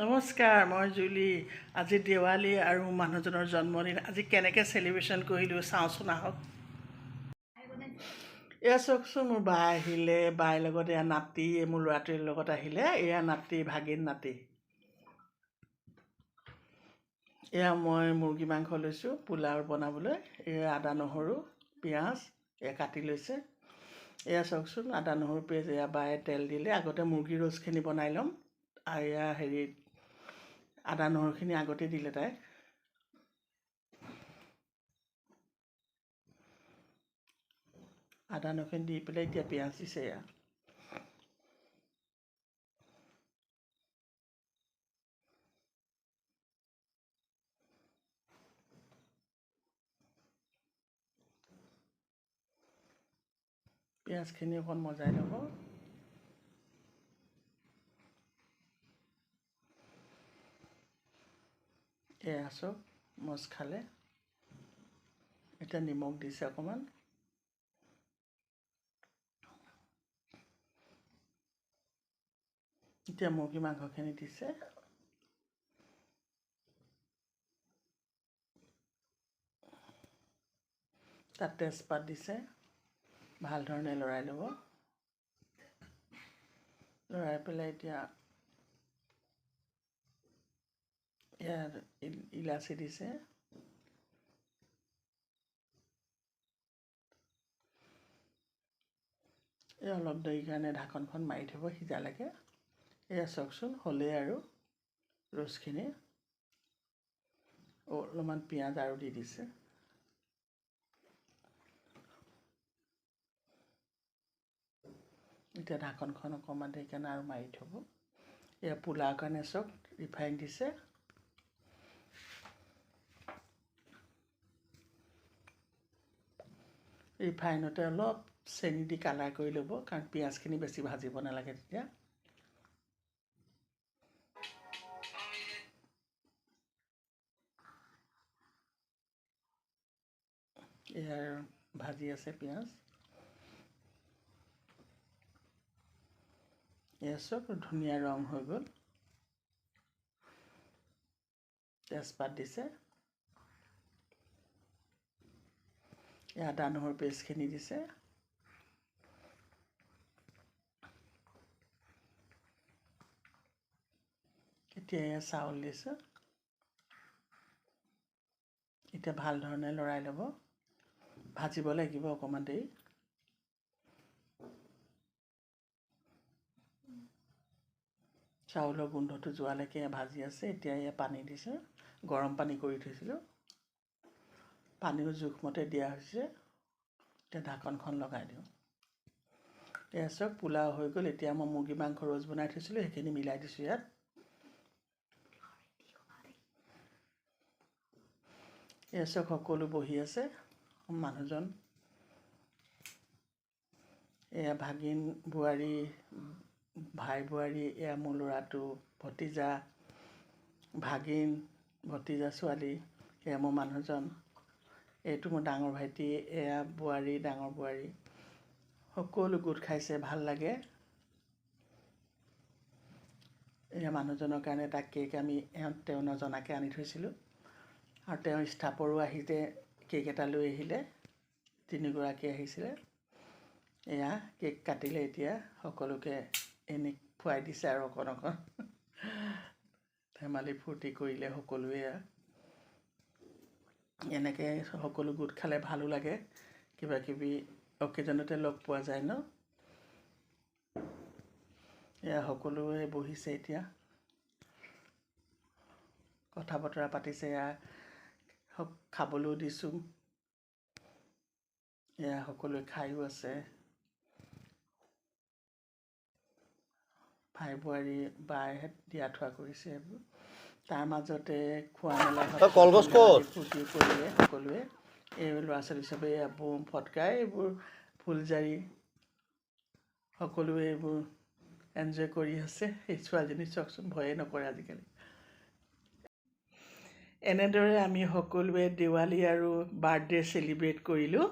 নমস্কাৰ, মই জুলি। আজি দেৱালী আৰু মানুহজনৰ জন্মদিন। আজি কেনেকৈ চেলিব্ৰেশ্যন কৰিলোঁ চাওঁচোন আহক। এয়া চাওকচোন, মোৰ বা আহিলে, বাৰ লগত এয়া নাতি, মোৰ ল'ৰাটোৰ লগত আহিলে। এয়া নাতি, ভাগিন নাতি। এয়া মই মুৰ্গী মাংস লৈছোঁ পোলাও বনাবলৈ। এয়া আদা নহৰু পিঁয়াজ এয়া কাটি লৈছে। এয়া চাওকচোন, আদা নহৰু পেষ্ট। এয়া বায়ে তেল দিলে। আগতে মুৰ্গী ৰ'ষ্টখিনি বনাই ল'ম। আৰু এয়া আদা নহৰুখিনি আগতে দিলে তাই। আদা নহৰুখিনি দি পেলাই এতিয়া পিঁয়াজ দিছে। এয়া পিঁয়াজখিনি অকণ মজাই ল'ব। এয়া চাওক, মজ খালে। এতিয়া নিমখ দিছে অকণমান। এতিয়া মুৰ্গী মাংসখিনি দিছে। তাত তেজপাত দিছে। ভাল ধৰণে লৰাই ল'ব। লৰাই পেলাই এতিয়া ইয়াত ইলাচি দিছে। এই অলপ দেৰি কাৰণে ঢাকনখন মাৰি থ'ব সিজালৈকে। এয়া চাওকচোন, হ'লেই আৰু ৰ'ষ্টখিনি। অলপমান পিঁয়াজ আৰু দি দিছে। এতিয়া ঢাকনখন অকণমান দেৰি কাৰণে আৰু মাৰি থ'ব। এয়া পোলাওৰ কাৰণে চাওক, ৰিফাইন দিছে। ৰিফাইনতে অলপ চেনি দি কালাৰ কৰি ল'ব, কাৰণ পিঁয়াজখিনি বেছি ভাজিব নালাগে তেতিয়া। এয়াৰ ভাজি আছে পিঁয়াজ। এয়া চাওক, ধুনীয়া ৰং হৈ গ'ল। তেজপাত দিছে। এয়া আদা নহৰু পেষ্টখিনি দিছে। এতিয়া এয়া চাউল দিছে। এতিয়া ভাল ধৰণে লৰাই ল'ব। ভাজিব লাগিব অকণমান দেৰি। চাউলৰ গোন্ধটো যোৱালৈকে ভাজি আছে। এতিয়া এয়া পানী দিছে। গৰম পানী কৰি থৈছিলোঁ। পানীও জোখমতে দিয়া হৈছে। এতিয়া ঢাকনখন লগাই দিওঁ। এয়া চাওক, পোলাও হৈ গ'ল। এতিয়া মই মুৰ্গী মাংস ৰ'ষ্ট বনাই থৈছিলোঁ, সেইখিনি মিলাই দিছোঁ ইয়াত। এয়া চাওক, সকলো বহি আছে। মানুহজন, এয়া ভাগিন বোৱাৰী, ভাই বোৱাৰী, এয়া মোৰ ল'ৰাটো, ভতিজা, ভাগিন, ভতিজা ছোৱালী, এয়া মোৰ মানুহজন, এইটো মোৰ ডাঙৰ ভাইটি, এয়া বোৱাৰী, ডাঙৰ বোৱাৰী। সকলো গোট খাইছে, ভাল লাগে। এয়া মানুহজনৰ কাৰণে এটা কেক তেওঁ নজনাকৈ আনি থৈছিলোঁ। আৰু তেওঁৰ ষ্টাফৰো আহিতে কেক এটা লৈ আহিলে। 3গৰাকী আহিছিলে। এয়া কেক কাটিলে। এতিয়া সকলোকে এনে খুৱাই দিছে আৰু অকণ অকণ। ধেমালি ফূৰ্তি কৰিলে সকলোৱে। এনেকৈ সকলো গোট খালে ভালো লাগে। কিবা কিবি অকেজনতে লগ পোৱা যায় ন। এয়া সকলোৱে বহিছে এতিয়া, কথা বতৰা পাতিছে। এয়া খাবলৈও দিছোঁ। এয়া সকলোৱে খায়ো আছে। ভাই বোৱাৰী বায়ে দিয়া থোৱা কৰিছে এইবোৰ। তাৰ মাজতে খোৱা মেলা ফূৰ্তি কৰিলে সকলোৱে। এই ল'ৰা ছোৱালী চবেই বোম ফটকাই এইবোৰ ফুলজাৰি সকলোৱে এইবোৰ এনজয় কৰি আছে। এই ছোৱালীজনী চাওকচোন, ভয়ে নকৰে আজিকালি। এনেদৰে আমি সকলোৱে দেৱালী আৰু বাৰ্থডে চেলিব্ৰেট কৰিলোঁ।